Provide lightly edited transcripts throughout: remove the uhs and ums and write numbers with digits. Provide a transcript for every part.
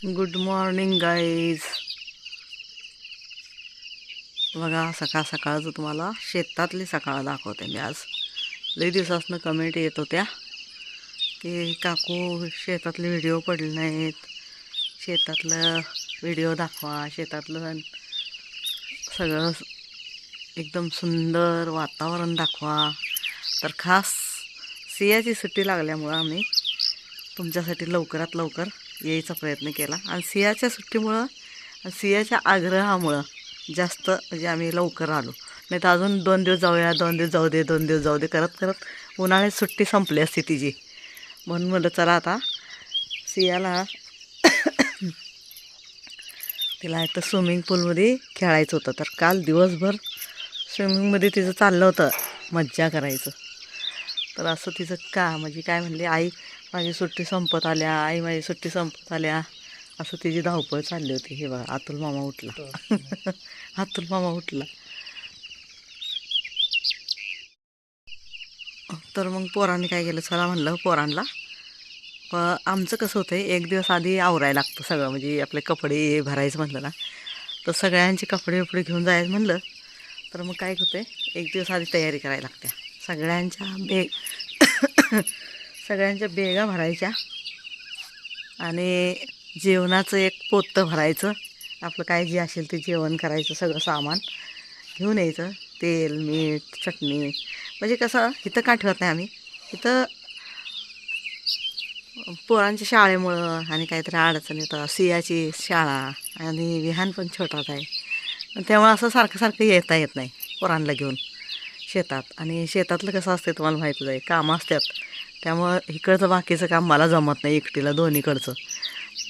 Good morning guys. बघा सकाळ सकाळचं तुम्हाला शेतातली सकाळ दाखवते मी आज. लई दिवसातनं कमेंट येत होत्या की काकू शेतातले व्हिडिओ पडले नाहीत, शेतातलं व्हिडिओ दाखवा, शेतातलं सगळं एकदम सुंदर वातावरण दाखवा. तर खास सियाची सुट्टी लागल्यामुळं आम्ही तुमच्यासाठी लवकरात लवकर यायचा प्रयत्न केला. आणि सियाच्या सुट्टीमुळं, सियाच्या आग्रहामुळं जास्त म्हणजे आम्ही लवकर आलो. नाही तर अजून 2 दिवस जाऊया, 2 दिवस जाऊ दे, 2 दिवस जाऊ दे करत करत उन्हाळ्यात सुट्टी संपली असती तिची. म्हणून म्हटलं चला आता सियाला तिला इथं स्विमिंग पूलमध्ये खेळायचं होतं. तर काल दिवसभर स्विमिंगमध्ये तिचं चाललं होतं मज्जा करायचं. तर असं तिचं का म्हणजे काय म्हणले, आई माझी सुट्टी संपत आल्या, आई माझी सुट्टी संपत आल्या, असं तिची धावपळ चालली होती. हे बघा अतुल मामा उठला. अतुल मामा उठला. तर मग पोरांनी काय केलं, चला म्हणलं पोरांना. आमचं कसं होतं आहे, एक दिवस आधी आवरायला लागतं सगळं. म्हणजे आपले कपडे भरायचं म्हटलं ना, तर सगळ्यांचे कपडे वपडे घेऊन जायचं म्हणलं तर मग काय होतं आहे, एक दिवस आधी तयारी करायला लागते. सगळ्यांच्या बेगा भरायच्या आणि जेवणाचं एक पोतं भरायचं. आपलं काय जे असेल ते जेवण करायचं, सगळं सामान घेऊन यायचं. तेल, मीठ, चटणी. म्हणजे कसं इथं का ठेवत नाही आम्ही, इथं पोरांच्या शाळेमुळं आणि काहीतरी अडचण येतं. सियाची शाळा आणि विहान पण छोटाच आहे, त्यामुळे असं सारखं सारखं येता येत नाही पोरांना घेऊन शेतात. आणि शेतातलं कसं असतं तुम्हाला माहितीच आहे, कामं असतात. त्यामुळं इकडचं बाकीचं काम मला जमत नाही एकटीला, दोन्हीकडचं.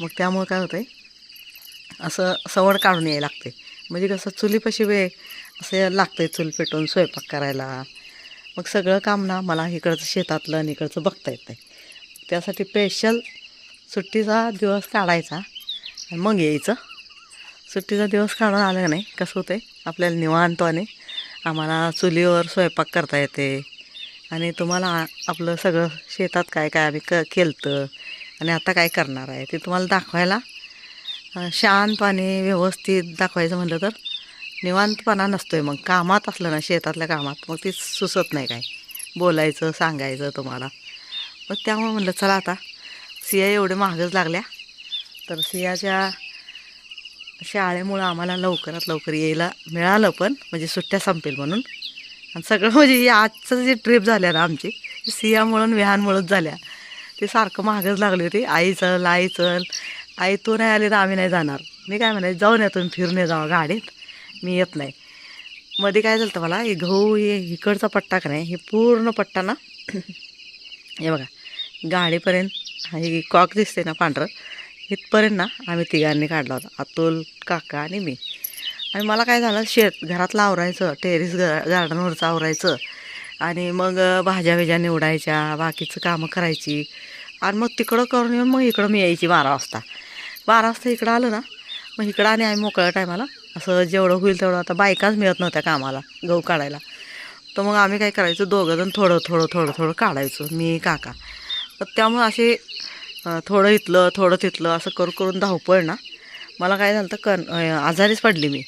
मग त्यामुळं काय होतं आहे, असं सवड काढून यायला लागते. म्हणजे कसं चुलीपाशी असं लागतं आहे, चूल पेटवून स्वयंपाक करायला. मग सगळं काम ना मला इकडचं शेतातलं आणि इकडचं बघता येत नाही. त्यासाठी स्पेशल सुट्टीचा दिवस काढायचा आणि मग यायचं. सुट्टीचा दिवस काढून आलं का नाही कसं होतं आहे, आपल्याला निवांत आणि आम्हाला चुलीवर स्वयंपाक करता येते. आणि तुम्हाला आपलं सगळं शेतात काय काय आम्ही केलं आणि आता काय करणार आहे ते तुम्हाला दाखवायला शांतपणे व्यवस्थित दाखवायचं म्हटलं तर निवांतपणा नसतो आहे. मग कामात असलं ना, शेतातल्या कामात मग ती सुचत नाही काय बोलायचं, सांगायचं तुम्हाला. मग त्यामुळे म्हटलं चला आता सिया एवढे महागच लागल्या, तर सियाच्या शाळेमुळं आम्हाला लवकरात लवकर यायला मिळालं. पण म्हणजे सुट्ट्या संपेल म्हणून. आणि सगळं म्हणजे आजचं जे ट्रिप झाल्या ना आमची, सियामुळं विहानमुळंच झाल्या. ते सारखं महागच लागली होती. आई चल, आई चल, आई तू नाही आली तर आम्ही नाही जाणार. मी काय म्हणायचं, जाऊन या तुम्ही, फिरून ये जावा गाडीत, मी येत नाही. मध्ये काय झालं मला, हे गहू हे इकडचा पट्टा का नाही, हे पूर्ण पट्टा ना हे बघा गाडीपर्यंत हे कॉक दिसते ना पांढरं, इथपर्यंत ना आम्ही तिघांनी काढला होता, अतुल, काका आणि मी. आणि मला काय झालं, घरातलं आवरायचं, टेरेस गार्डनवरचं आवरायचं आणि मग भाज्या बिज्या निवडायच्या, बाकीचं कामं करायची. आणि मग तिकडं करून येऊन मग इकडं मी यायची 12 वाजता. 12 वाजता इकडं आलं ना, मग इकडं आणि आम्ही मोकळ्या टायमाला असं जेवढं होईल तेवढं, आता बायकाच मिळत नव्हत्या कामाला गहू काढायला, तर मग आम्ही काय करायचो, दोघंजण थोडं थोडं थोडं थोडं काढायचो, मी काका. तर त्यामुळे असे थोडं इथलं थोडं तिथलं असं करून धावपळ ना, मला काय झालं तर आजारीच पडली मी.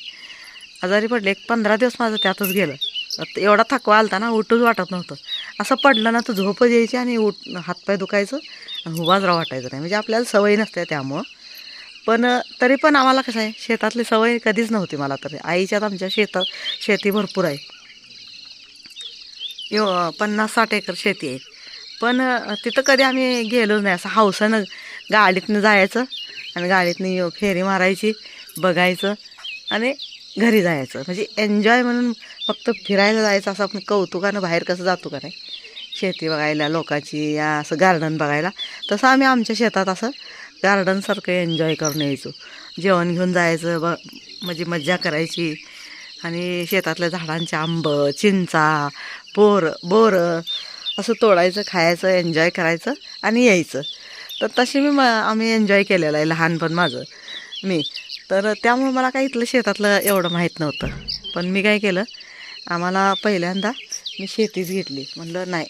आजारी पडले, एक 15 दिवस माझं त्यातच गेलं. एवढा थकवा आलता ना, उठूच वाटत नव्हतं. असं पडलं ना तर झोपच यायची आणि हातपाय दुखायचं आणि उभाच राहा वाटायचं नाही. म्हणजे आपल्याला सवय नसते त्यामुळं. पण तरी पण आम्हाला कसं आहे, शेतातली सवय कधीच नव्हती मला. तरी आईच्यात आमच्या शेती भरपूर आहे, 50-60 एकर शेती आहे. पण तिथं कधी आम्ही गेलो नाही. असं हौसानं गाडीतनं जायचं आणि गाडीतनं फेरी मारायची, बघायचं आणि घरी जायचं. म्हणजे एन्जॉय म्हणून फक्त फिरायला जायचं. असं आपण कौतुकानं बाहेर कसं जातो का नाही, शेती बघायला लोकांची या असं गार्डन बघायला, तसं आम्ही आमच्या शेतात असं गार्डनसारखं एन्जॉय करून यायचो. जेवण घेऊन जायचं, म्हणजे मज्जा करायची. आणि शेतातल्या झाडांचे आंब, चिंचा, बोरं असं तोडायचं, खायचं, एन्जॉय करायचं आणि यायचं. तर तशी आम्ही एन्जॉय केलेलं आहे लहानपण माझं मी. तर त्यामुळे मला काही इथलं शेतातलं एवढं माहीत नव्हतं. पण मी काय केलं, आम्हाला पहिल्यांदा मी शेतीच घेतली. म्हटलं नाही,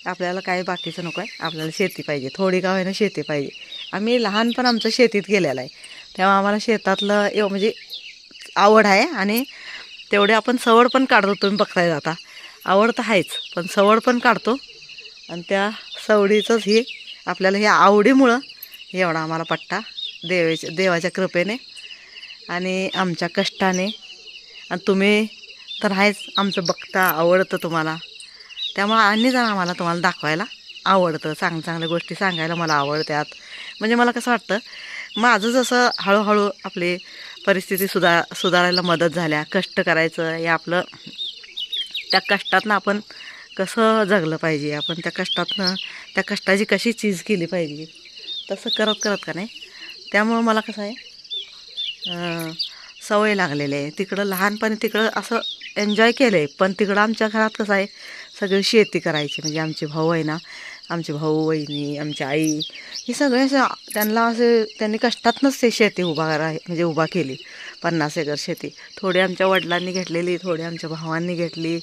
आपल्याला काय बाकीचं नको आहे, आपल्याला शेती पाहिजे, थोडी का होईना शेती पाहिजे. आम्ही लहानपण आमचं शेतीत गेलेलं आहे, तेव्हा आम्हाला शेतातलं म्हणजे आवड आहे. आणि तेवढे आपण सवड पण काढतो, तुम्ही बघताय आता. आवड तर आहेच, पण सवड पण काढतो. आणि त्या सवडीचंच हे आपल्याला ह्या आवडीमुळं एवढा आम्हाला पट्टा देवाच्या कृपेने आणि आमच्या कष्टाने. आणि तुम्ही तर आहेच, आमचं बघता आवडतं तुम्हाला, त्यामुळं आणि जर आम्हाला तुम्हाला दाखवायला आवडतं. चांगल्या गोष्टी सांगायला मला आवडतात. म्हणजे मला कसं वाटतं, माझं जसं हळूहळू आपली परिस्थिती सुधारायला मदत झाल्या, कष्ट करायचं हे आपलं, त्या कष्टातनं आपण कसं जगलं पाहिजे, आपण त्या कष्टाची कशी चीज केली पाहिजे, तसं करत करत का नाही. त्यामुळं मला कसं आहे, सवय लागलेली आहे. तिकडं लहानपणी तिकडं असं एन्जॉय केलं आहे, पण तिकडं आमच्या घरात कसं आहे, सगळी शेती करायची. म्हणजे आमचे भाऊ आहे ना, आमचे भाऊ वहिनी, आमची आई, हे सगळे त्यांनी कष्टातनंच ते शेती उभा केली. 50 एकर शेती थोडी आमच्या वडिलांनी घेतलेली, थोडी आमच्या भावांनी घेतली,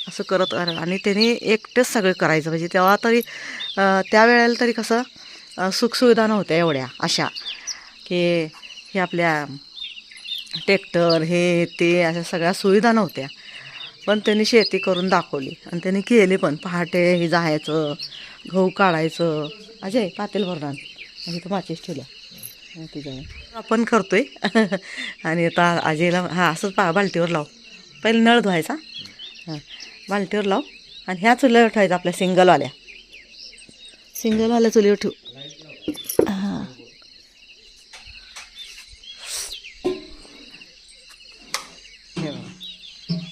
असं करत. आणि त्यांनी एकटेच सगळं करायचं. म्हणजे तेव्हा तरी त्यावेळेला तरी कसं सुखसुविधा नव्हत्या एवढ्या अशा, की हे आपल्या ट्रॅक्टर हे ते अशा सगळ्या सुविधा नव्हत्या. पण त्यांनी शेती करून दाखवली आणि त्यांनी केली पण. पहाटे हे जायचं, गहू काढायचं. अजय पातेल भरणार आणि तो माचीस ठेवल्या तिच्या आपण करतोय. आणि आता अजयला असंच बाल्टीवर लाव, पहिले नळ धुवायचा, बाल्टीवर लाव आणि ह्या चुलीवर ठेवायचा, आपल्या सिंगलवाल्या चुलीवर ठेवू. हां, हे बघा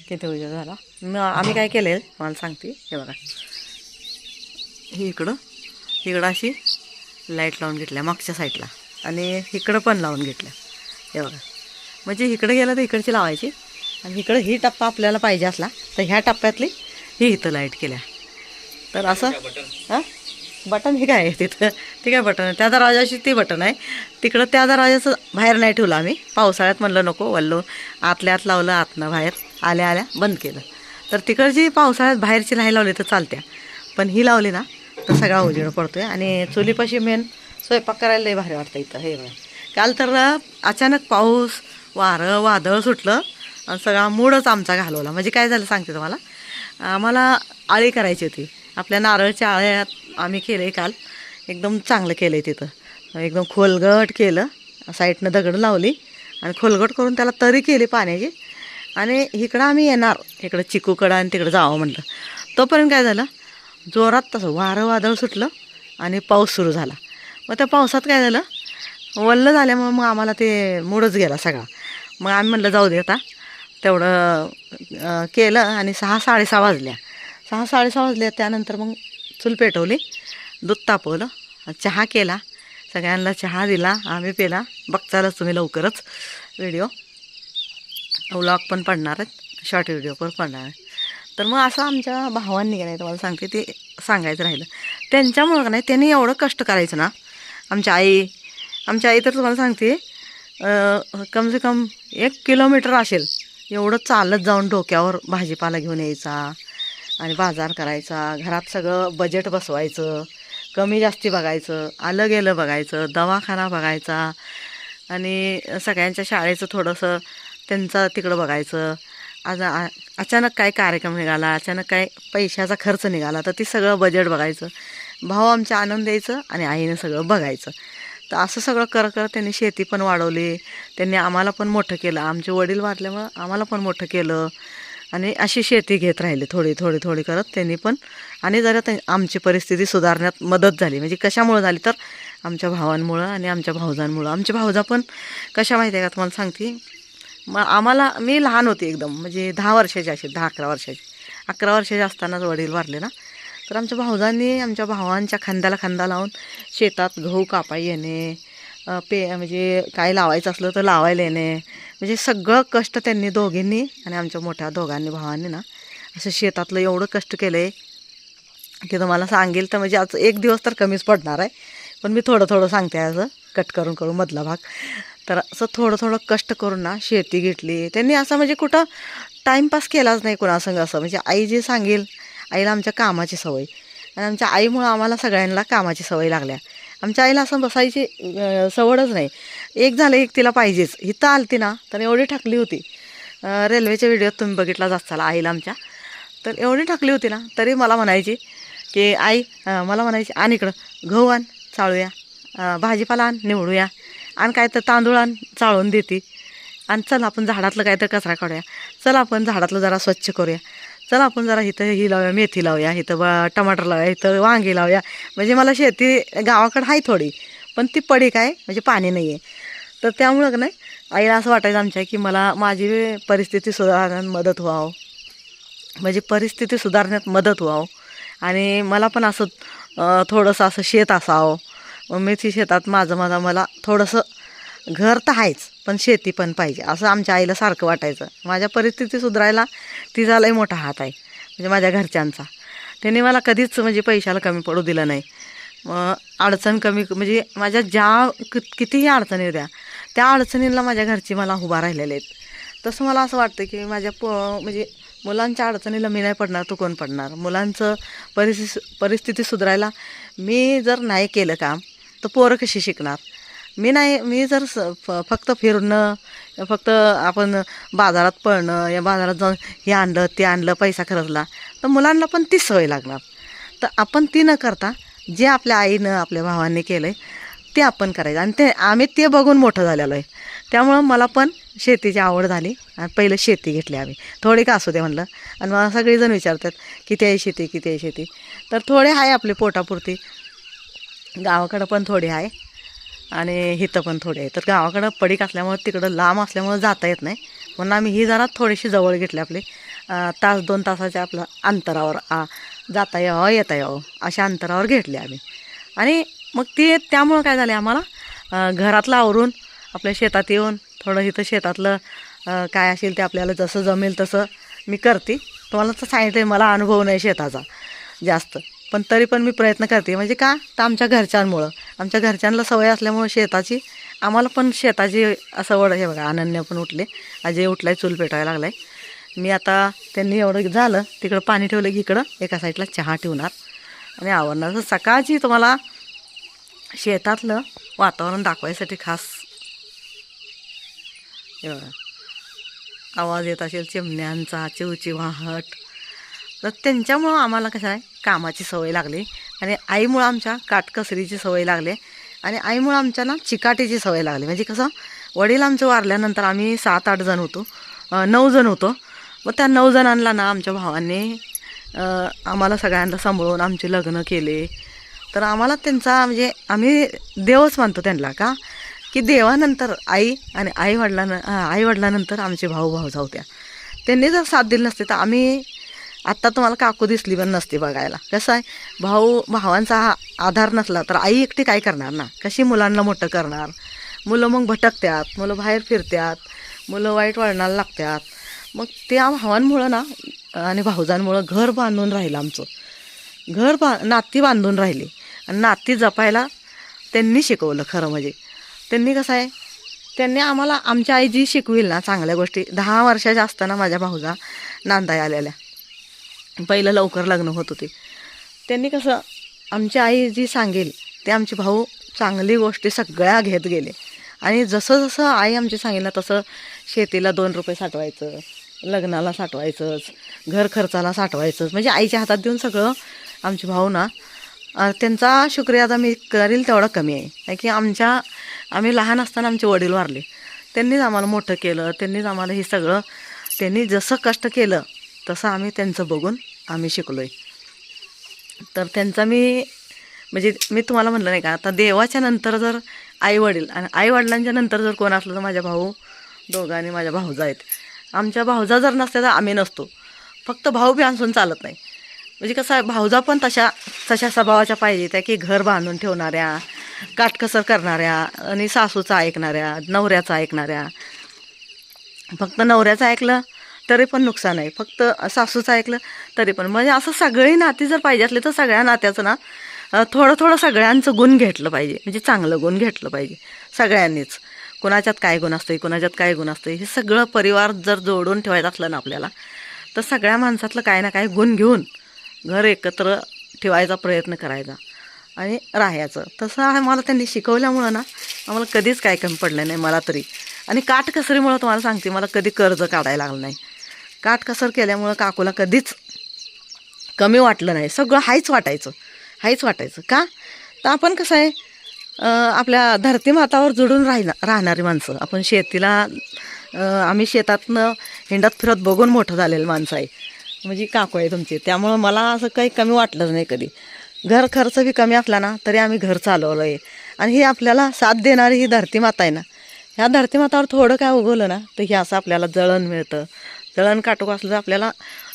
किती उजेड झाला. मग आम्ही काय केलं आहे मला सांगते. हे बघा, ही इकडं अशी लाईट लावून घेतल्या मागच्या साईडला, आणि इकडं पण लावून घेतल्या. हे बघा, म्हणजे इकडे गेलं तर इकडची लावायची, आणि इकडं ही टप्पा आपल्याला पाहिजे असला तर ह्या टप्प्यातली ही इथं लाईट केल्या. तर असं हां, बटन हे काय आहे तिथं, ते काय बटन आहे, त्या दरवाजाशी ती बटन आहे. तिकडं त्या दरवाजाचं बाहेर नाही ठेवलं आम्ही, पावसाळ्यात म्हणलं नको वल्लो, आतल्या आत लावलं, आतनं बाहेर आल्या बंद केलं. तर तिकडची पावसाळ्यात बाहेरची नाही लावली तर चालत्या, पण ही लावली ना तर सगळा उजेड पडतोय. आणि चुलीपाशी मेन स्वयंपाक करायला लई भारी वाटतं इथं. हे बघा, काल तर अचानक पाऊस वारं वादळ सुटलं आणि सगळा मूडच आमचा घालवला. म्हणजे काय झालं सांगते तुम्हाला, आम्हाला आळी करायची होती. आपल्या नारळच्या आळ्यात आम्ही केलं आहे काल, एकदम चांगलं केलं आहे तिथं, एकदम खोलगट केलं, साईडनं दगड लावली आणि खोलगट करून त्याला तरी केली पाण्याची. आणि इकडं आम्ही येणार, इकडं चिकूकडं, आणि तिकडं जावं म्हटलं. तोपर्यंत काय झालं, जोरात तसं वारं वादळ सुटलं आणि पाऊस सुरू झाला. मग त्या पावसात काय झालं, वल्लं झाल्यामुळं मग आम्हाला ते मूडच गेला सगळा. मग आम्ही म्हटलं जाऊ दे आता, तेवढं केलं. आणि 6-6:30 वाजल्या, 6-6:30 वाजल्या. त्यानंतर मग चूल पेटवली, दूध तापवलं, चहा केला, सगळ्यांना चहा दिला, आम्ही पेला. बघचालच तुम्ही लवकरच व्हिडिओ, व्लॉग पण पडणार आहेत, शॉर्ट व्हिडिओ पण पडणार आहे. तर मग असं आमच्या भावांनी का नाही, तुम्हाला सांगते ते सांगायचं राहिलं, त्यांच्यामुळं का नाही, त्यांनी एवढं कष्ट करायचं ना. आमच्या आई तर तुम्हाला सांगते, कम से कम 1 किलोमीटर असेल एवढं चालत जाऊन डोक्यावर भाजीपाला घेऊन यायचा आणि बाजार करायचा. घरात सगळं बजेट बसवायचं, कमी जास्ती बघायचं, आलं गेलं बघायचं, दवाखाना बघायचा, आणि सगळ्यांच्या शाळेचं थोडंसं त्यांचं तिकडं बघायचं. आज अचानक काय कार्यक्रम निघाला, अचानक काय पैशाचा खर्च निघाला, तर ती सगळं बजेट बघायचं. भाऊ आमच्या आनंद द्यायचं आणि आईनं सगळं बघायचं. तर असं सगळं करत त्यांनी शेती पण वाढवली, त्यांनी आम्हाला पण मोठं केलं. आमचे वडील वारल्यामुळं आम्हाला पण मोठं केलं, आणि अशी शेती घेत राहिले थोडी करत त्यांनी पण. आणि जरा आमची परिस्थिती सुधारण्यात मदत झाली. म्हणजे कशामुळं झाली तर आमच्या भावांमुळं आणि आमच्या भावजांमुळं. आमच्या भावजा पण कशा माहिती आहे का तुम्हाला सांगते, मग मी लहान होते एकदम, म्हणजे 10 वर्षाची असेल, 10-11 वर्षाची. 11 वर्षाची असतानाच वडील वारले ना. तर आमच्या भावजांनी आमच्या भावांच्या खांद्याला खांदा लावून शेतात गहू कापाई येणे, म्हणजे काय लावायचं असलं तर लावायला येणे, म्हणजे सगळं कष्ट त्यांनी दोघींनी आणि आमच्या मोठ्या दोघांनी भावांनी ना असं शेतातलं एवढं कष्ट केलं आहे की तुम्हाला सांगेल तर म्हणजे आज 1 दिवस तर कमीच पडणार आहे. पण मी थोडं सांगते, असं कट करून मधला भाग. तर असं थोडं कष्ट करून ना शेती घेतली त्यांनी. असं म्हणजे कुठं टाईमपास केलाच नाही कुणासंग. असं म्हणजे आई जे सांगेल, आईला आमच्या कामाची सवय, आणि आमच्या आईमुळं आम्हाला सगळ्यांना कामाची सवय लागल्या. आमच्या आईला असं बसायची सवडच नाही. एक झालं एक तिला पाहिजेच. इथं आलती ना तर एवढी ठाकली होती. रेल्वेच्या व्हिडिओत तुम्ही बघितलाच असाल आईला आमच्या. तर एवढी ठाकली होती ना तरी मला म्हणायची की आई मला म्हणायची आण इकडं गहू आण चाळूया, भाजीपाला आण निवडूया, आणि काय तर तांदूळ आण चाळून देते, आणि चल आपण झाडातलं काय तर कचरा काढूया, चल आपण झाडातलं जरा स्वच्छ करूया, चल आपण जरा इथं ही लावूया, मेथी लावूया, इथं टमाटर लावूया, इथं वांगी लावूया. म्हणजे मला शेती गावाकडं आहे थोडी, पण ती पडीक आहे, म्हणजे पाणी नाही आहे. तर त्यामुळं नाही आईला असं वाटायचं आमच्या की मला माझी परिस्थिती सुधारण्यात मदत व्हावं, म्हणजे परिस्थिती सुधारण्यात मदत व्हावं, आणि मला पण असं थोडंसं असं शेत असावं. मेथी शेतात मला थोडंसं घर तर आहेच पण शेती पण पाहिजे असं आमच्या आईला सारखं वाटायचं. माझ्या परिस्थिती सुधारायला तिचा लई मोठा हात आहे, म्हणजे माझ्या घरच्यांचा. त्यांनी मला कधीच म्हणजे पैशाला कमी पडू दिलं नाही. अडचण कमी म्हणजे माझ्या कितीही अडचणी होत्या त्या अडचणींना माझ्या घरची मला उभा राहिलेले आहेत. तसं मला असं वाटतं की माझ्या म्हणजे मुलांच्या अडचणीला मी नाही पडणार तर कोण पडणार. मुलांचं परिस्थिती सुधारायला मी जर नाही केलं काम तर पोरं कशी शिकणार. मी जर फक्त फिरणं, फक्त आपण बाजारात पळणं, या बाजारात जाऊन हे आणलं ते आणलं पैसा खर्चला तर मुलांना पण तीच सवय लागणार. तर आपण ती न करता जे आपल्या आईनं आपल्या भावांनी केलं आहे ते आपण करायचं, आणि आम्ही ते बघून मोठं झालेलो आहे. त्यामुळं मला पण शेतीची आवड झाली आणि पहिलं शेती घेतली आम्ही. थोडी का असू दे म्हणलं. आणि मला सगळेजण विचारतात किती आहे शेती, किती आहे शेती. तर थोडे आहे आपली पोटापुरती, गावाकडं पण थोडी आहे आणि इथं पण थोडी आहे. तर गावाकडं पडीक असल्यामुळं तिकडं लांब असल्यामुळं जाता येत नाही, म्हणून आम्ही ही जरा थोडीशी जवळ घेतली. आपली तास 2 तासाच्या आपलं अंतरावर जाता यावं येता यावं अशा अंतरावर घेतले आम्ही. आणि मग त्यामुळं काय झालं आम्हाला घरातलं आवरून आपल्या शेतात येऊन थोडं इथं शेतातलं काय असेल ते आपल्याला जसं जमेल तसं मी करते. तुम्हाला तर सांगितलं मला अनुभव नाही शेताचा जास्त, पण तरी पण मी प्रयत्न करते. म्हणजे का तर आमच्या घरच्यांना सवय असल्यामुळं शेताची, आम्हाला पण शेताची असं वड. हे बघा अनन्या पण उठले, अजय उठलाय, चूल पेटायला लागलाय. मी आता त्यांनी एवढं झालं तिकडं पाणी ठेवलं की इकडं एका साईडला चहा ठेवणार आणि आवरणार. तर सकाळची तुम्हाला शेतातलं वातावरण दाखवायसाठी खास आवाज येत असेल चिमण्यांचा, चिवचिवाहट. तर त्यांच्यामुळं आम्हाला कसं आहे कामाची सवय लागली, आणि आईमुळं आमच्या काटकसरीची सवय लागली, आणि आईमुळं आमच्या ना चिकाटीची सवय लागली. म्हणजे कसं वडील आमचं वारल्यानंतर आम्ही 7-8 जण होतो, 9 जण होतो. मग त्या 9 जणांना ना आमच्या भावांनी आम्हाला सगळ्यांना सांभाळून आमचे लग्न केले. तर आम्हाला त्यांचा म्हणजे आम्ही देवच मानतो त्यांना, का की देवानंतर आई आणि आईवडिलानंतर आमचे भाऊ होत्या. त्यांनी जर साथ दिली नसते तर आम्ही आत्ता तुम्हाला काकू दिसली पण नसते बघायला. कसं आहे भावांचा आधार नसला तर आई एकटी काय करणार ना, कशी मुलांना मोठं करणार. मुलं मग भटकतात, मुलं बाहेर फिरतात, मुलं वाईट वळणाला लागतात. मग त्या भावांमुळं ना आणि भाऊजांमुळं घर बांधून राहिलं आमचं. नाती बांधून राहिली, आणि नाती जपायला त्यांनी शिकवलं. खरं म्हणजे त्यांनी कसं आहे त्यांनी आम्हाला आमच्या आई जी शिकविल ना चांगल्या गोष्टी. 10 वर्षाच्या असताना माझ्या भाऊजा नांदाय आलेल्या, पहिलं लवकर लग्न होत होते. त्यांनी कसं आमची आई जी सांगेल ते आमचे भाऊ चांगली गोष्टी सगळ्या घेत गेले. आणि जसं जसं आई आमची सांगेल ना तसं शेतीला 2 रुपये साठवायचं, लग्नाला साठवायचंच, घर खर्चाला साठवायचंच. म्हणजे आईच्या हातात देऊन सगळं आमचे भाऊ ना, त्यांचा शुक्रिया आता मी करील तेवढा कमी आहे. की आम्ही लहान असताना आमचे वडील वारले, त्यांनीच आम्हाला मोठं केलं. त्यांनीच आम्हाला हे सगळं, त्यांनी जसं कष्ट केलं तसं आम्ही त्यांचं बघून आम्ही शिकलो आहे. तर त्यांचा म्हणजे मी तुम्हाला म्हटलं नाही का, आता देवाच्या नंतर जर आईवडील, आणि आईवडिलांच्या नंतर जर कोण असलं तर माझ्या भाऊ दोघं आणि माझ्या भाऊजा आहेत. आमच्या भाऊजा जर नसत्या तर आम्ही नसतो. फक्त भाऊ बी असून चालत नाही. म्हणजे कसं आहे भाऊजा पण तशा स्वभावाच्या पाहिजे त्या, की घर बांधून ठेवणाऱ्या, काटकसर करणाऱ्या, आणि सासूचं ऐकणाऱ्या, नवऱ्याचं ऐकणाऱ्या. फक्त नवऱ्याचं ऐकलं तरी पण नुकसान आहे, फक्त सासूचं ऐकलं तरी पण. म्हणजे असं सगळी नाती जर पाहिजे असले तर सगळ्या नात्याचं ना थोडं सगळ्यांचं गुण घेतलं पाहिजे, म्हणजे चांगलं गुण घेतलं पाहिजे सगळ्यांनीच. कोणाच्यात काय गुण असतं, कोणाच्यात काय गुण असतं, हे सगळं परिवार जर जोडून ठेवायचं असलं ना आपल्याला, तर सगळ्या माणसातलं काय ना काय गुण घेऊन घर एकत्र ठेवायचा प्रयत्न करायचा. आणि राहायचं. तसं आम्हाला त्यांनी शिकवल्यामुळं ना आम्हाला कधीच काय कमी पडलं नाही मला तरी. आणि काटकसरीमुळं तुम्हाला सांगते मला कधी कर्ज काढायला लागलं नाही. काटकसर केल्यामुळं काकूला कधीच कमी वाटलं नाही. सगळं हायच वाटायचं का तर आपण कसं आहे आपल्या धरती मातावर जुडून राहणारी माणसं. आपण शेतीला आम्ही शेतातनं हिंडत फिरत बघून मोठं झालेलं माणसं आहे. म्हणजे काकू आहे तुमची. त्यामुळं मला असं काही कमी वाटलंच नाही कधी. घर खर्च बी कमी असला ना तरी आम्ही घर चालवलं आहे. आणि ही आपल्याला साथ देणारी ही धरती माता आहे ना. ह्या धरती मातावर थोडं काय उगवलं ना तर हे असं आपल्याला जळण मिळतं. जळण काटोक असलं तर आपल्याला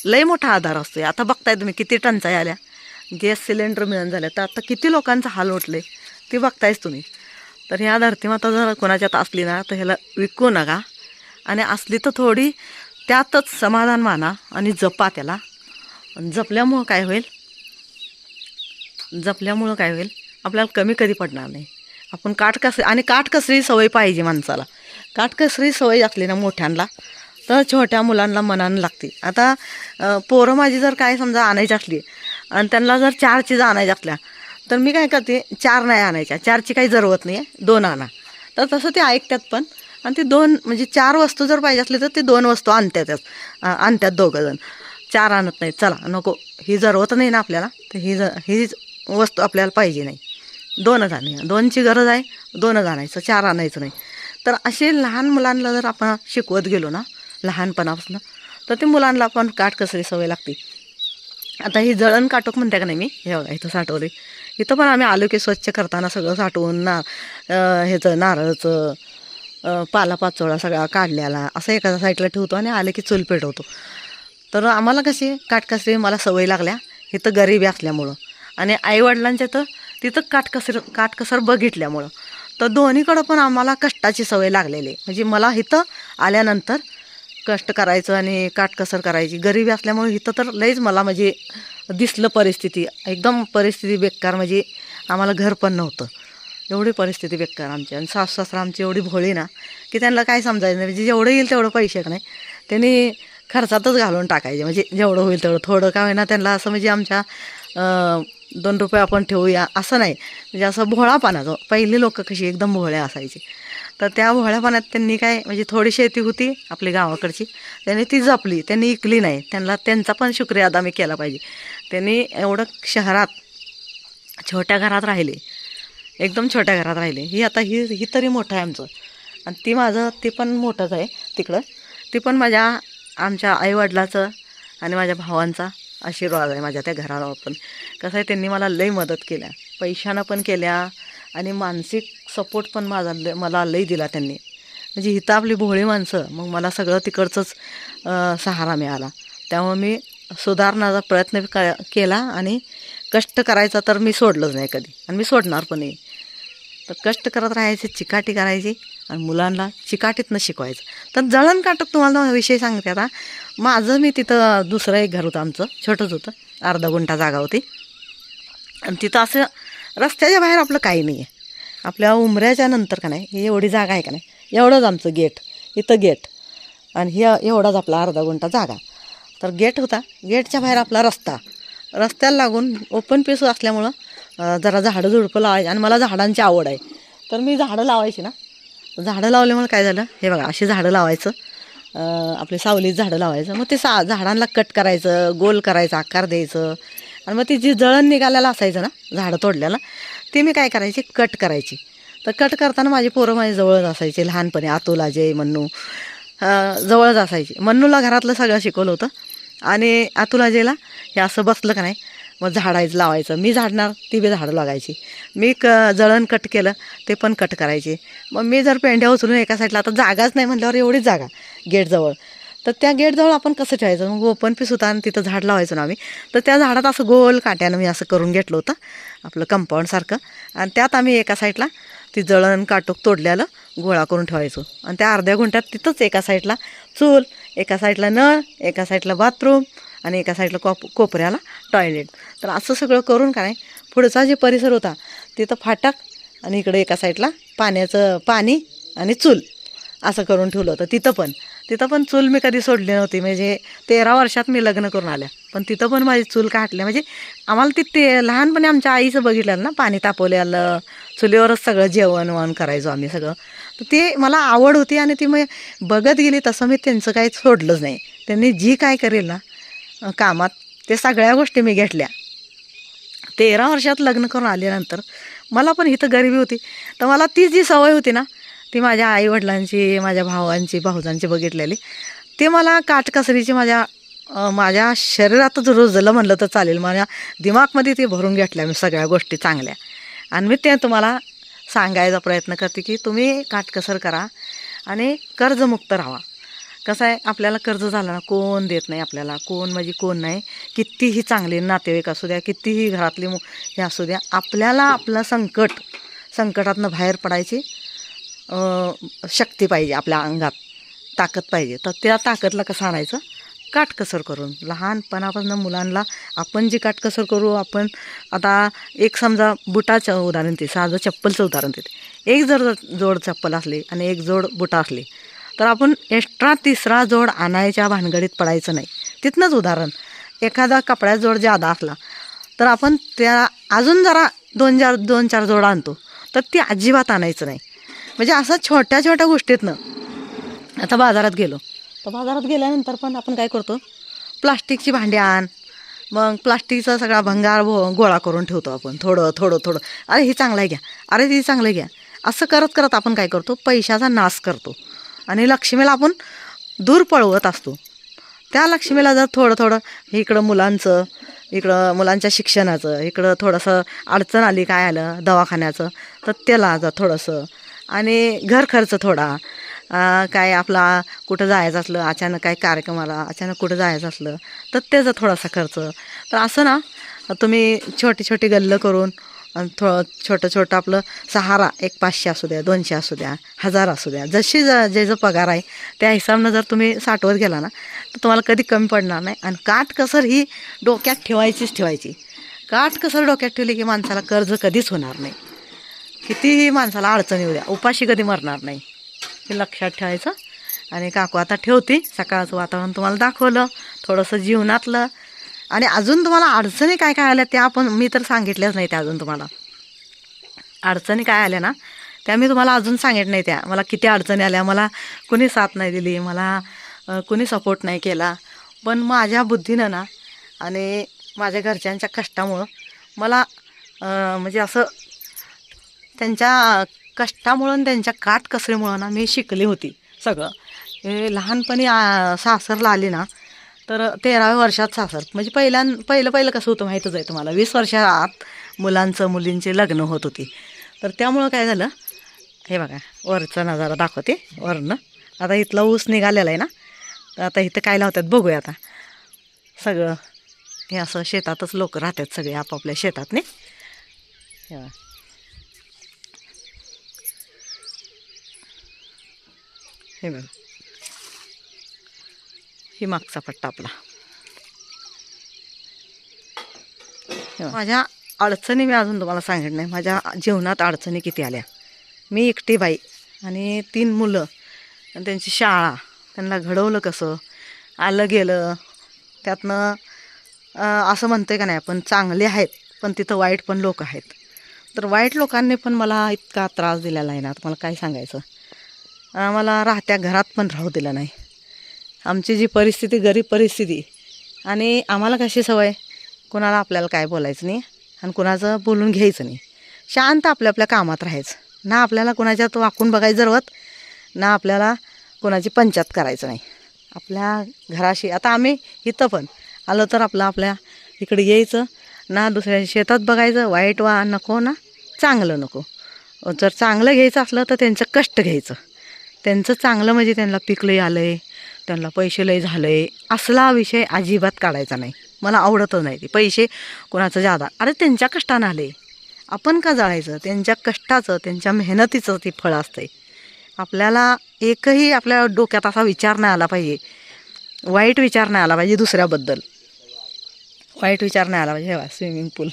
लई मोठा आधार असतो. आता बघताय तुम्ही किती टंचाई आल्या, गॅस सिलेंडर मिळून झाल्या, तर आता किती लोकांचा हाल उठले ते बघतायच तुम्ही. तर ह्या धरती माता जर कोणाच्यात असली ना तर ह्याला विकू नका. आणि असली तर थोडी त्यातच समाधान माना आणि जपा त्याला. जपल्यामुळं काय होईल आपल्याला कमी कधी पडणार नाही. आपण काटकसरी सवय पाहिजे माणसाला. काटकसरी सवय असली ना मोठ्यांना तर छोट्या मुलांना मनानं लागते. आता पोरं माझी जर काय समजा आणायची असली आणि त्यांना जर 4 चीज आणायच्या असल्या तर मी काय करते 4 नाही आणायच्या, 4ची काही जरूरत नाही आहे, 2 आणा. तर तसं ते ऐकतात पण. आणि ते 2 म्हणजे 4 वस्तू जर पाहिजे असली तर ते 2 वस्तू आणतात दोघंजण. 4 आणत नाही. चला नको, ही जरूरत नाही ना आपल्याला तर ही वस्तू आपल्याला पाहिजे नाही, 2च आणूया. 2ची गरज आहे, 2च आणायचं, 4 आणायचं नाही. तर असे लहान मुलांना जर आपण शिकवत गेलो ना लहानपणापासून तर ते मुलांना आपण काटकसरी सवय लागते. आता ही जळण काटोक म्हणते का नाही मी, हे बघा इथं साठवले. इथं पण आम्ही आलो की स्वच्छ करताना सगळं साठवून ह्याचं नारळाचं पालापाचोळा सगळा काढल्याला असं एका साईडला ठेवतो आणि आले की चूल पेटवतो. तर आम्हाला कशी काटकसरी मला सवय लागल्या इथं गरिबी असल्यामुळं आणि आईवडिलांच्या तर तिथं काटकसर बघितल्यामुळं. तर दोन्हीकडं पण आम्हाला कष्टाची सवय लागलेली आहे. म्हणजे मला इथं आल्यानंतर कष्ट करायचं आणि काटकसर करायची. गरिबी असल्यामुळे इथं तर लईच मला म्हणजे दिसलं परिस्थिती. एकदम परिस्थिती बेकार. म्हणजे आम्हाला घर पण नव्हतं, एवढी परिस्थिती बेकार आमची. आणि सासू सासरा आमची एवढी भोळी ना की त्यांना काय समजायचं नाही. म्हणजे जेवढं येईल तेवढं पैसे का नाही त्यांनी खर्चातच घालून टाकायचे. म्हणजे जेवढं होईल तेवढं थोडं का होईना त्यांना असं म्हणजे आमच्या 2 रुपये आपण ठेवूया असं नाही. म्हणजे असं भोळापणाचं. पहिली लोक कशी एकदम भोळ्या असायची. तर त्या भोळ्यापणात त्यांनी काय म्हणजे थोडी शेती होती आपली गावाकडची, त्यांनी ती जपली, त्यांनी इकली नाही. त्यांचा पण शुक्रिया अदा मी केला पाहिजे. त्यांनी एवढं शहरात छोट्या घरात राहिले, एकदम छोट्या घरात राहिले. ही तरी मोठं आहे आमचं. आणि ते पण मोठंच आहे तिकडं. ती पण आमच्या आईवडिलाचं आणि माझ्या भावांचा आशीर्वाद आहे माझ्या त्या घराला. पण कसं आहे त्यांनी मला लई मदत केल्या, पैशानं पण केल्या आणि मानसिक सपोर्ट पण मला लई दिला त्यांनी. म्हणजे इथं आपली भोळी माणसं, मग मला सगळं तिकडचंच सहारा मिळाला. त्यामुळे मी सुधारण्याचा प्रयत्न केला आणि कष्ट करायचा तर मी सोडलंच नाही कधी आणि मी सोडणार पण नाही. तर कष्ट करत राहायचे, चिकाटी करायची आणि मुलांना चिकाटीतनं शिकवायचं. तर जळण काटक तुम्हाला विषय सांगते. आता मी तिथं दुसरं एक घर होतं आमचं, छोटंच होतं, अर्धा गुंठा जागा होती. आणि तिथं असं रस्त्याच्या बाहेर आपलं काही नाही आहे. आपल्या उमऱ्याच्या नंतर का नाही ही एवढी जागा आहे का नाही, एवढंच आमचं गेट, इथं गेट आणि एवढाच आपला अर्धा गुंठा जागा. तर गेट होता, गेटच्या बाहेर आपला रस्त्याला लागून ओपन पीस असल्यामुळं जरा झाडं झुडपं लावायची. आणि मला झाडांची आवड आहे तर मी झाडं लावायची ना. झाडं लावल्यामुळे काय झालं, हे बघा अशी झाडं लावायचं, आपली सावलीत झाडं लावायचं. मग ते झाडांना कट करायचं, गोल करायचं, आकार द्यायचं. आणि मग ती जी जळण निघालेलं असायचं ना झाडं तोडल्याला, ते मी काय करायची, कट करायची. तर कट करताना माझी पोरं माझी जवळच असायची लहानपणी. आतुल, अजय, मन्नू जवळच असायची. मन्नूला घरातलं सगळं शिकवलं होतं आणि आतुल, अजयला हे असं बसलं का नाही मग झाडायचं लावायचं. मी झाडणार, ती बी झाडं लागायची. मी जळण कट केलं ते पण कट करायची. मग मी जर पेंड्या उचलून एका साईडला, आता जागाच नाही म्हटल्यावर एवढीच जागा गेटजवळ, तर त्या गेटजवळ आपण कसं ठेवायचं, मग ओपन पीस होता आणि तिथं झाड लावायचं ना आम्ही. तर त्या झाडात असं गोल काट्यानं मी असं करून घेतलं होतं आपलं कंपाऊंडसारखं. आणि त्यात आम्ही एका साईडला ती जळण काटोक तोडल्याला गोळा करून ठेवायचो. आणि त्या अर्ध्या गुंठ्यात तिथंच एका साईडला चूल, एका साईडला नळ, एका साईडला बाथरूम आणि एका साईडला कोपऱ्याला टॉयलेट. तर असं सगळं करून काय पुढचा जे परिसर होता तिथं फाटक आणि इकडे एका साईडला पाणी आणि चूल असं करून ठेवलं होतं. तिथं पण तिथं पण चूल मी कधी सोडली नव्हती. म्हणजे 13 वर्षात मी लग्न करून आल्या, पण तिथं पण माझी चूल काटल्या. म्हणजे आम्हाला ते लहानपणी आमच्या आईचं बघितलं ना, पाणी तापवलेलं चुलीवरच सगळं जेवण वण करायचो आम्ही सगळं. तर ते मला आवड होती आणि ती मी बघत गेली, तसं मी त्यांचं काही सोडलंच नाही. त्यांनी जी काय करेल ना कामात, ते सगळ्या गोष्टी मी घेतल्या. 13 वर्षात लग्न करून आल्यानंतर मला पण इथं गरिबी होती, तर मला ती जी सवय होती ना, ती माझ्या आईवडिलांची, माझ्या भावांची, भाऊजांची बघितलेली, ते मला काटकसरीची माझ्या शरीरातच रुजलं म्हणलं तर चालेल. माझ्या दिमागमध्ये ते भरून घेतल्या मी सगळ्या गोष्टी चांगल्या. आणि मी ते तुम्हाला सांगायचा प्रयत्न करते की तुम्ही काटकसर करा आणि कर्जमुक्त राहा. कसं आहे, आपल्याला कर्ज झालं ना, कोण देत नाही आपल्याला, कोण म्हणजे कोण नाही. कितीही चांगले नातेवाईक असू द्या, कितीही घरातली हे असू द्या, आपल्याला आपलं संकटातनं बाहेर पडायची शक्ती पाहिजे, आपल्या अंगात ताकद पाहिजे. तर त्या ताकदला कसं आणायचं, काटकसर करून. लहानपणापासून मुलांना आपण जी काटकसर करू, आपण आता एक समजा बुटाचं उदाहरण देते, साधं चप्पलचं उदाहरण देते. एक जर जोड चप्पल असली आणि एक जोड बुटा असली, तर आपण एक्स्ट्रा तिसरा जोड आणायच्या भानगडीत पडायचं नाही. तिथनंच उदाहरण, एखादा कपड्याचा जोड जादा असला तर आपण त्या अजून जरा दोन चार जोड आणतो, तर ती अजिबात आणायचं नाही. म्हणजे असं छोट्या छोट्या गोष्टीतनं. आता बाजारात गेलो, तर बाजारात गेल्यानंतर पण आपण काय करतो, प्लास्टिकची भांडी आण, मग प्लास्टिकचा सगळा भंगार गोळा करून ठेवतो आपण, थोडं थोडं थोडं. अरे हे चांगलं आहे घ्या, अरे हे चांगलं घ्या, असं करत करत आपण काय करतो, पैशाचा नाश करतो आणि लक्ष्मीला आपण दूर पळवत असतो. त्या लक्ष्मीला जर थोडं थोडं इकडं मुलांचं, इकडं मुलांच्या शिक्षणाचं, इकडं थोडंसं अडचण आली, काय आलं दवाखान्याचं, तर त्याला जर थोडंसं, आणि घर खर्च थोडा, काय आपला कुठं जायचं असलं, अचानक काय कार्यक्रमाला अचानक कुठं जायचं असलं तर त्याचा थोडासा खर्च. तर असं ना, तुम्ही छोटी छोटी गल्लं करून छोटं छोटं आपलं सहारा, एक 500 असू द्या, 200 असू द्या, 1000 असू द्या, जशी ज्याचं पगार आहे त्या हिसाबनं जर तुम्ही साठवत गेला ना, तर तुम्हाला कधी कमी पडणार नाही. आणि काटकसर ही डोक्यात ठेवायची. काटकसर डोक्यात ठेवली की माणसाला कर्ज कधीच होणार नाही. कितीही माणसाला अडचण येऊ द्या, उपाशी कधी मरणार नाही, हे लक्षात ठेवायचं. आणि काकू आता ठेवते. सकाळचं वातावरण तुम्हाला दाखवलं, थोडंसं जीवनातलं, आणि अजून तुम्हाला अडचणी काय काय आल्या त्या पण मी तर सांगितल्याच नाही. त्या अजून तुम्हाला अडचणी काय आल्या ना, त्या मी तुम्हाला अजून सांगितलं नाही. त्या मला किती अडचणी आल्या, मला कुणी साथ नाही दिली, मला कुणी सपोर्ट नाही केला. पण माझ्या बुद्धीनं ना आणि माझ्या घरच्यांच्या कष्टामुळं मला म्हणजे असं त्यांच्या कष्टामुळं आणि त्यांच्या काटकसरीमुळं ना मी शिकली होती सगळं. हे लहानपणी सासरला आली ना, तर 13व्या वर्षात सासर, म्हणजे पहिलं कसं होतं माहीतच आहे तुम्हाला, 20 वर्षात मुलींचे लग्न होत होती. तर त्यामुळं काय झालं, हे बघा वरचा नजारा दाखवते वरनं. आता इथला ऊस निघालेला आहे ना, तर आता इथं काय लावतात बघूया. आता सगळं हे असं शेतातच लोक राहतात सगळे आपापल्या शेतात नाही. हे बघा, ही मागचा पट्टा आपला. माझ्या अडचणी मी अजून तुम्हाला सांगितलं नाही. माझ्या जीवनात अडचणी किती आल्या. मी एकटी बाई आणि 3 मुलं आणि त्यांची शाळा, त्यांना घडवलं कसं, आलं गेलं त्यातनं. असं म्हणतोय का नाही आपण, चांगले आहेत पण तिथं वाईट पण लोक आहेत. तर वाईट लोकांनी पण मला इतका त्रास दिलेला आहे ना, तुम्हाला काय सांगायचं. मला राहत्या घरात पण राहू दिलं नाही. आमची जी परिस्थिती, गरीब परिस्थिती, आणि आम्हाला कशी सवय, कोणाला आपल्याला काय बोलायचं नाही आणि कोणाचं बोलून घ्यायचं नाही. शांत आपल्या आपल्या कामात राहायचं. ना आपल्याला कोणाच्यात वाकून बघायचं जरवत, ना आपल्याला कोणाची पंचायत करायचं नाही. आपल्या घराशी आता आम्ही इथं पण आलो तर आपल्या इकडे यायचं ना, दुसऱ्या शेतात बघायचं. वाईट नको ना चांगलं नको. जर चांगलं घ्यायचं असलं तर त्यांचं कष्ट घ्यायचं. त्यांचं चांगलं म्हणजे त्यांना पीक लई आलं आहे, त्यांना पैसे लई झालं आहे, असला विषय अजिबात काढायचा नाही. मला आवडतच नाही ते. पैसे कोणाचं जादा, अरे त्यांच्या कष्टानं आले, आपण का जाळायचं. त्यांच्या कष्टाचं, त्यांच्या मेहनतीचं ते फळ असतंय. आपल्याला एकही आपल्या डोक्यात असा विचार नाही आला पाहिजे, वाईट विचार नाही आला पाहिजे दुसऱ्याबद्दल, वाईट विचार नाही आला पाहिजे. हे स्विमिंग पूल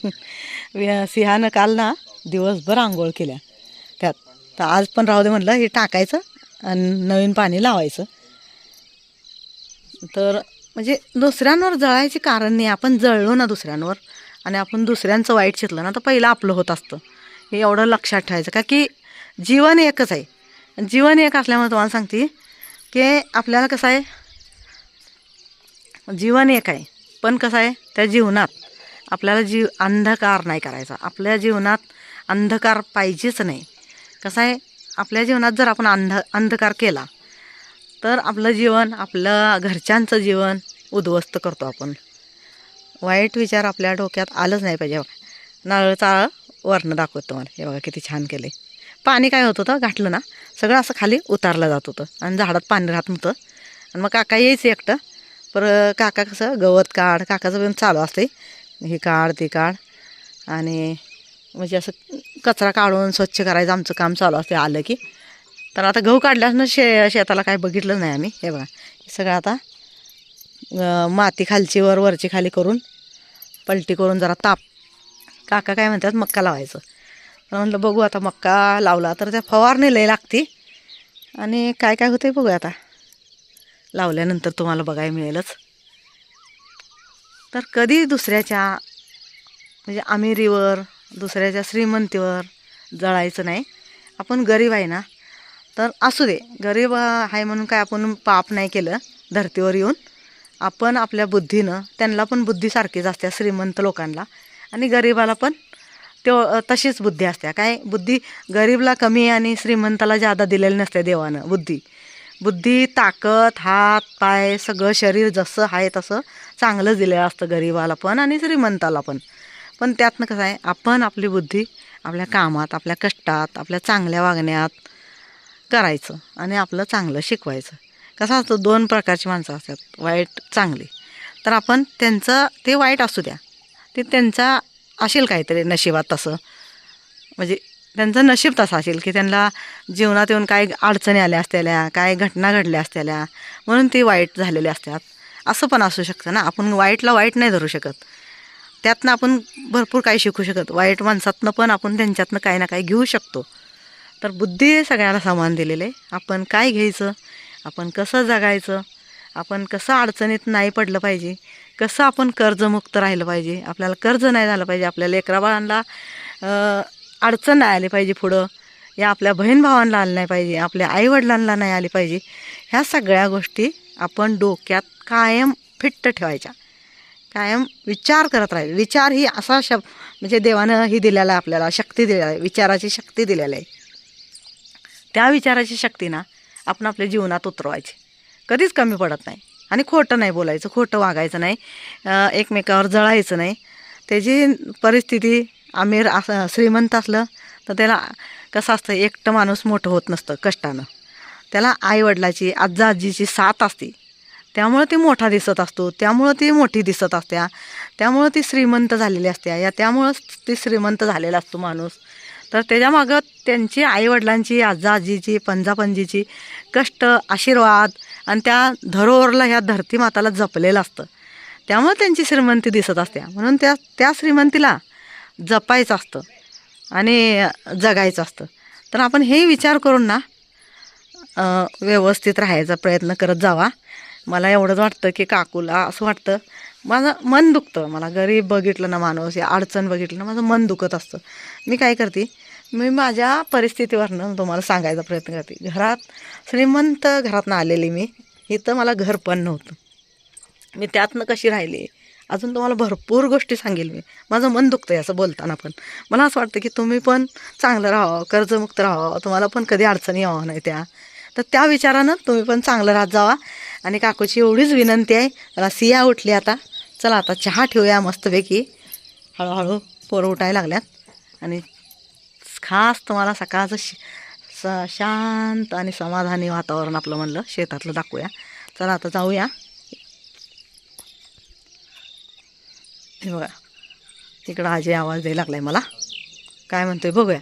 सिंहानं काल ना दिवसभर आंघोळ केल्या त्यात. तर आज पण राहू दे म्हटलं, हे टाकायचं आणि नवीन पाणी लावायचं. तर म्हणजे दुसऱ्यांवर जळायचे कारण नाही. आपण जळलो ना दुसऱ्यांवर आणि आपण दुसऱ्यांचं वाईट चितलं ना तर पहिलं आपलं होत असतं. हे एवढं लक्षात ठेवायचं का की जीवन एकच आहे. जीवन एक असल्यामुळे तुम्हाला सांगते की आपल्याला कसं आहे, जीवन एक आहे पण कसं आहे त्या जीवनात आपल्याला अंधकार नाही करायचा. आपल्या जीवनात अंधकार पाहिजेच नाही. कसं आहे, आपल्या जीवनात जर आपण अंधकार केला तर आपलं जीवन, आपलं घरच्यांचं जीवन उद्ध्वस्त करतो आपण. वाईट विचार आपल्या डोक्यात आलंच नाही पाहिजे. नारळाचं वर्ण दाखवतो मला. हे बघा किती छान केले. पाणी काय होत होतं, घातलं ना सगळं असं खाली उतारलं जात होतं आणि झाडात पाणी राहत नव्हतं. आणि मग काका यायचं एकटं. पर काका कसं गवत काढ, काकाचं पण चालू असते हे काढ ते काढ, आणि म्हणजे असं कचरा काढून स्वच्छ करायचं आमचं काम चालू असते आलं की. तर आता गहू काढल्यास ना शेताला काय बघितलं नाही आम्ही. हे बघा सगळं आता माती खालची वरची खाली करून पलटी करून जरा ताप. काका काय म्हणतात मक्का लावायचं. म्हटलं बघू आता मक्का लावला तर त्या फवारणी लय लागते आणि काय काय होते बघूया आता. लावल्यानंतर तुम्हाला बघायला मिळेलच. तर कधी दुसऱ्याच्या म्हणजे अमिरीवर, दुसऱ्याच्या श्रीमंतीवर जळायचं नाही. आपण गरीब आहे ना तर असू दे, गरीब आहे म्हणून काय आपण पाप नाही केलं धर्तीवर येऊन. आपण आपल्या बुद्धीनं, त्यांना पण बुद्धी सारखीच असते श्रीमंत लोकांना, आणि गरिबाला पण तशीच बुद्धी असते. काय बुद्धी गरीबला कमी आणि श्रीमंताला जादा दिलेली नसते देवानं बुद्धी, ताकद, हात पाय सगळं शरीर जसं आहे तसं चांगलं दिलेलं असतं गरीबाला पण आणि श्रीमंताला पण. पण त्यातनं कसं आहे, आपण आपली बुद्धी आपल्या कामात, आपल्या कष्टात, आपल्या चांगल्या वागण्यात करायचं आणि आपलं चांगलं शिकवायचं. कसं असतं, दोन प्रकारची माणसं असतात, वाईट चांगली. तर आपण त्यांचं ते वाईट असू द्या, ते त्यांचा असेल काहीतरी नशिबात तसं, म्हणजे त्यांचं नशीब तसं असेल की त्यांना जीवनात येऊन काय अडचणी आल्या असतेल्या, काय घटना घडल्या असतेल्या म्हणून ते वाईट झालेले असतात. असं पण असू शकतं ना. आपण वाईटला वाईट नाही धरू शकत. त्यातनं आपण भरपूर काही शिकू शकत. वाईट माणसातनं पण आपण त्यांच्यातनं काही ना काही घेऊ शकतो. तर बुद्धी सगळ्याला समान दिलेली आहे. आपण काय घ्यायचं, आपण कसं जगायचं, आपण कसं अडचणीत नाही पडलं पाहिजे, कसं आपण कर्जमुक्त राहिलं पाहिजे, आपल्याला कर्ज नाही झालं पाहिजे, आपल्या लेकराबाळांना अडचण नाही आली पाहिजे पुढं, या आपल्या बहीण भावांना आली नाही पाहिजे, आपल्या आईवडिलांना नाही आली पाहिजे. ह्या सगळ्या गोष्टी आपण डोक्यात कायम फिट्ट ठेवायच्या, कायम विचार करत राहील. विचार ही असा म्हणजे देवानं ही दिलेला आहे, आपल्याला शक्ती दिलेली आहे, विचाराची शक्ती दिलेली आहे. त्या विचाराची शक्ती ना आपण आपल्या जीवनात उतरवायची, कधीच कमी पडत नाही. आणि खोटं नाही बोलायचं, खोटं वागायचं नाही, एकमेकावर जळायचं नाही. त्याची परिस्थिती अमीर असं श्रीमंत असलं तर त्याला कसं असतं, एकटं माणूस मोठं होत नसतं कष्टानं. त्याला आईवडिलाची, आजा आजीची साथ असते, त्यामुळं ती मोठा दिसत असतो, त्यामुळं ती मोठी दिसत असत्या, त्यामुळं ती श्रीमंत झालेली असते, या त्यामुळंच ती श्रीमंत झालेला असतो माणूस. तर त्याच्यामागं त्यांची आईवडिलांची, आजा आजीची, पंजापंजीची कष्ट, आशीर्वाद आणि त्या धरोहरला ह्या धरती माताला जपलेलं असतं. त्यामुळे त्यांची श्रीमंती दिसत असते. म्हणून त्या श्रीमंतीला जपायचं असतं आणि जगायचं असतं. तर आपण हे विचार करून ना व्यवस्थित राहायचा प्रयत्न करत जावा. मला एवढंच वाटतं की काकूला असं वाटतं, माझं मन दुखतं, मला गरीब बघितलं ना माणूस, या अडचण बघितलं ना माझं मन दुखत असतं. मी काय करते, मी माझ्या परिस्थितीवरनं तुम्हाला सांगायचा प्रयत्न करते. श्रीमंत घरातनं आलेली मी, इथं मला घर पण नव्हतं, मी त्यातनं कशी राहिली अजून तुम्हाला भरपूर गोष्टी सांगेल मी. माझं मन दुखतं आहे असं बोलताना, पण मला असं वाटतं की तुम्ही पण चांगलं राहावं, कर्जमुक्त राहावं, तुम्हाला पण कधी अडचणी यावं नाही त्या. तर त्या विचारानं तुम्ही पण चांगलं राहत जावा. आणि काकूची एवढीच विनंती आहे, मला सिया उठली आता, चला आता चहा ठेवूया मस्तपैकी. हळूहळू पोरं उठायला लागल्यात आणि खास तुम्हाला सकाळचं शांत आणि समाधानी वातावरण आपलं म्हणलं शेतातलं दाखवूया. चला आता जाऊया. हे बघा इकडं आजी आवाज द्यायला लागलाय मला, काय म्हणतोय बघूया.